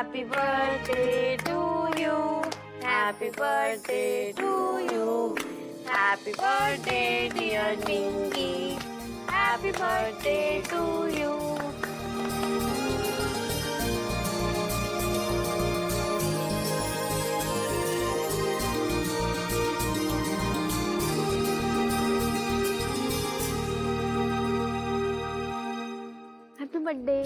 Happy birthday to you. Happy birthday to you. Happy birthday, dear Minky. Happy birthday to you. Happy birthday.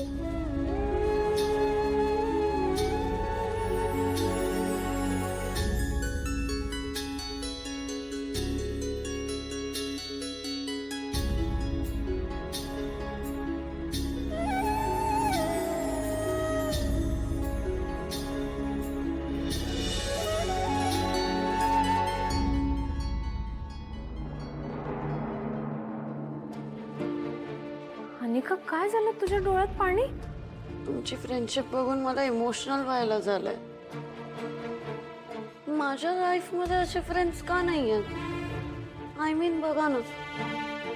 Anika, काय झालं तुझ्या डोळ्यात पाणी? तुमची फ्रेंडशिप बघून मला इमोशनल व्हायला झालंय. माझ्या लाईफ मध्ये असे फ्रेंड्स का नाही आहेत? आय मीन बघा ना,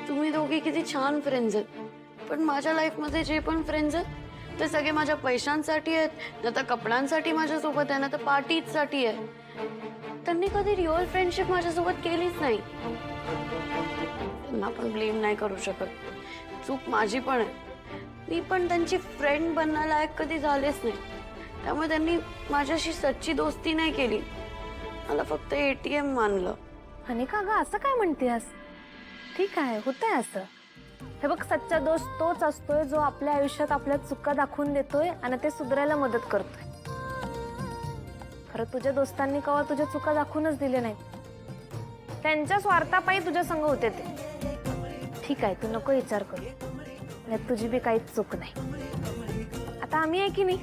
तुम्ही दोघी किती छान फ्रेंड्स आहेत, पण माझ्या लाईफ मध्ये जे पण फ्रेंड्स आहेत ते सगळे माझ्या पैशांसाठी आहेत, ना तर कपड्यांसाठी माझ्यासोबत आहे, ना तर पार्टीसाठी आहे. त्यांनी कधी रिअल फ्रेंडशिप माझ्यासोबत केलीच नाही. त्यांना पण ब्लेम नाही करू शकत, चूक माझी पण आहे. मी पण त्यांची फ्रेंड बनण्यालायक कधी झालेच नाही, त्यामुळे त्यांनी माझ्याशी सच्ची दोस्ती नाही केली, मला फक्त ATM मानलं. अनिका ग, असं काय म्हणतेस? ठीक आहे, होतंय असं. हे बघ, सच्चा दोस्त तोच असतोय जो आपल्या आयुष्यात आपल्या चुका दाखवून देतोय आणि ते सुधारायला मदत करतोय. खरं तुझ्या दोस्तांनी कवा तुझ्या चुका दाखवूनच दिले नाहीत, त्यांच्या स्वार्थापायी तुझ्या संग होते ते. ठीक आहे, तू नको विचार करू, यात तुझी बी काहीच चूक नाही. आता आम्ही आहे की नाही,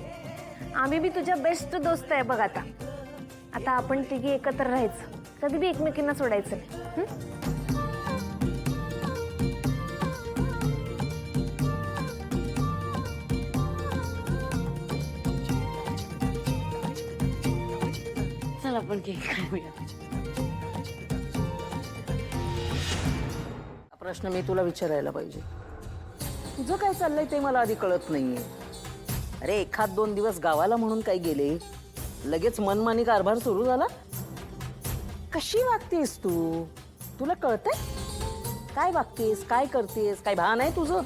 आम्ही बी तुझ्या बेस्ट दोस्त आहे बघ. आता आपण तिघी एकत्र राहायचं, कधी बी एकमेकींना सोडायचं नाही. चला आपण केक खाऊया. प्रश्न मी तुला विचारायला पाहिजे. तुझं काय चाललंय ते मला आधी कळत नाहीये. अरे, एखाद 2 दिवस गावाला म्हणून काय गेले, लगेच मनमानी कारभार सुरू झाला. कशी वागतेस तू? तुला कळतंय काय वागतेस, काय करतेस? काय भान आहे तुझं?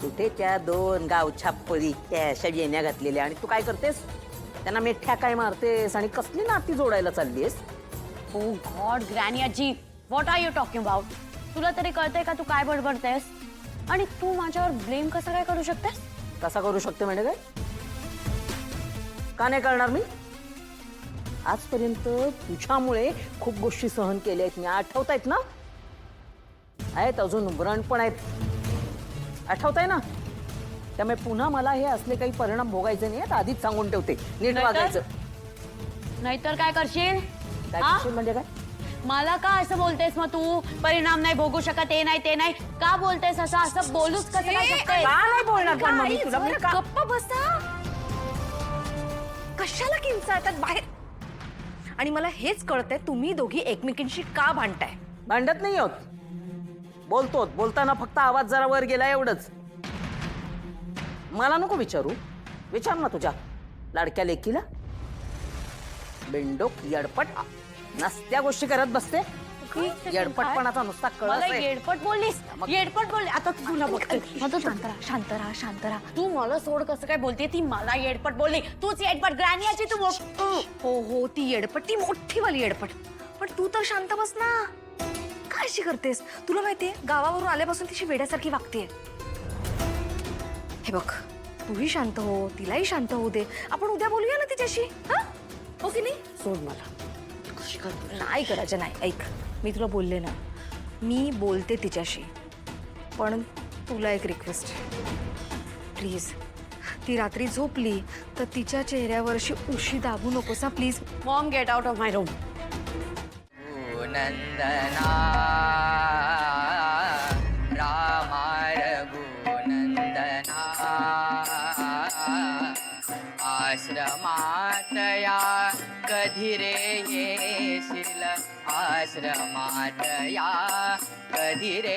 कुठे त्या 2 गावछाप परी त्या अशा येण्या घातलेल्या, आणि तू काय करतेस? त्यांना मिठ्या काय मारतेस आणि कसली नाती जोडायला चाललीस? ओ गॉड, ग्रॅनी आजी, what are you talking about? तुला तरी कळतंय का तू काय बडबडतेस? आणि तू माझ्यावर ब्लेम कसं काय करू शकतेस? कसा करू शकते म्हणजे काय? का नाही करणार मी? आजपर्यंत तुझ्यामुळे खूप गोष्टी सहन केल्या आहेत मी, आठवतायत ना? आहेत अजून, व्रण पण आहेत, आठवताय ना? त्यामुळे पुन्हा मला हे असले काही परिणाम भोगायचे नाही आहेत, आधीच सांगून ठेवते. नीट वागायचं. नाहीतर काय करशील? काय करशील म्हणजे काय? मला का असं बोलतेस मग तू? परिणाम नाही भोगू शकत, ते नाही ते नाही का बोलतेस असं? असं बोलूच कसं काय शकतेस? का नाही बोलणार पण मग मी तुला? मी का? गप्प बसा, कशाला किंचाळतात बाहेर? आणि मला हेच कळतंय, तुम्ही दोघी एकमेकींशी का भांडताय? भांडत नाही होत, बोलतो. बोलताना फक्त आवाज जरा वर गेला एवढंच. मला नको विचारू, विचार ना तुझ्या लाडक्या लेकीला. बिंडोक येडपट नसत्या गोष्टी करत बसते. येडपटपणाचा नुसता मला कळस आहे. येडपट बोललीस, येडपट बोलली. आता तू तुला बघते. शांत राहा, शांत राहा. तू मला सोड कसं काय बोलते? ती मला येडपट बोलली, तूच येडपट. ग्रॅनी आजी तू हो, ती येडपट, ती मोठीवाली येडपट. पण तू तर शांत बस ना, काय अशी करतेस? तुला माहितीये, गावावरून आल्यापासून तिची वेड्यासारखी वागतेय. हे बघ, तूही शांत हो, तिलाही शांत होऊ दे. आपण उद्या बोलूया ना तिच्याशी, हा? हो की नाही? सोड मला. कशी करतो? नाही करायचं नाही. ऐक, मी तुला बोलले ना, मी बोलते तिच्याशी, पण तुला एक रिक्वेस्ट आहे, प्लीज. ती रात्री झोपली तर तिच्या चेहऱ्यावरशी उशी दाबू नकोस, please. Mom, get out of my room. Nandana Rama Raghunandana आश्रमात या कधी रे येशील, आश्रमात या कधी रे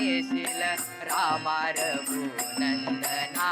येशील, रामा रघुनंदना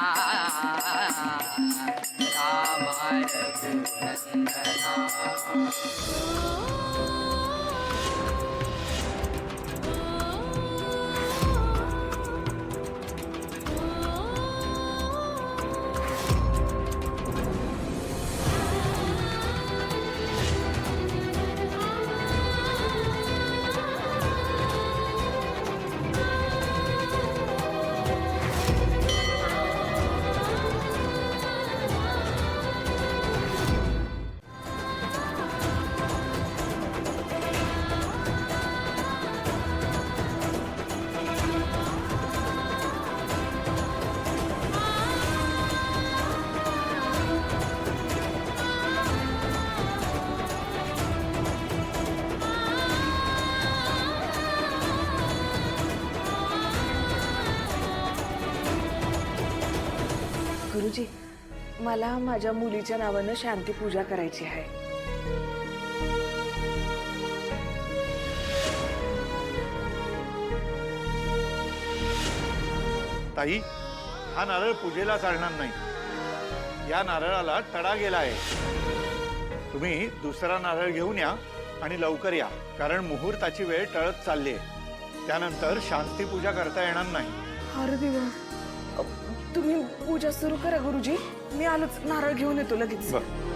गुरुजी, मला माझ्या मुलीच्या नावानं शांती पूजा करायची आहे. ताई, हा नारळ पूजेला चालणार नाही. या नारळाला तडा गेला आहे. तुम्ही दुसरा नारळ घेऊन या आणि लवकर या, कारण मुहूर्ताची वेळ टळत चालली आहे. त्यानंतर शांती पूजा करता येणार नाही. अरे देवा, तुम्ही पूजा सुरू करा गुरुजी. मी आलोच, नारळ घेऊन येतो लगेच. बरं.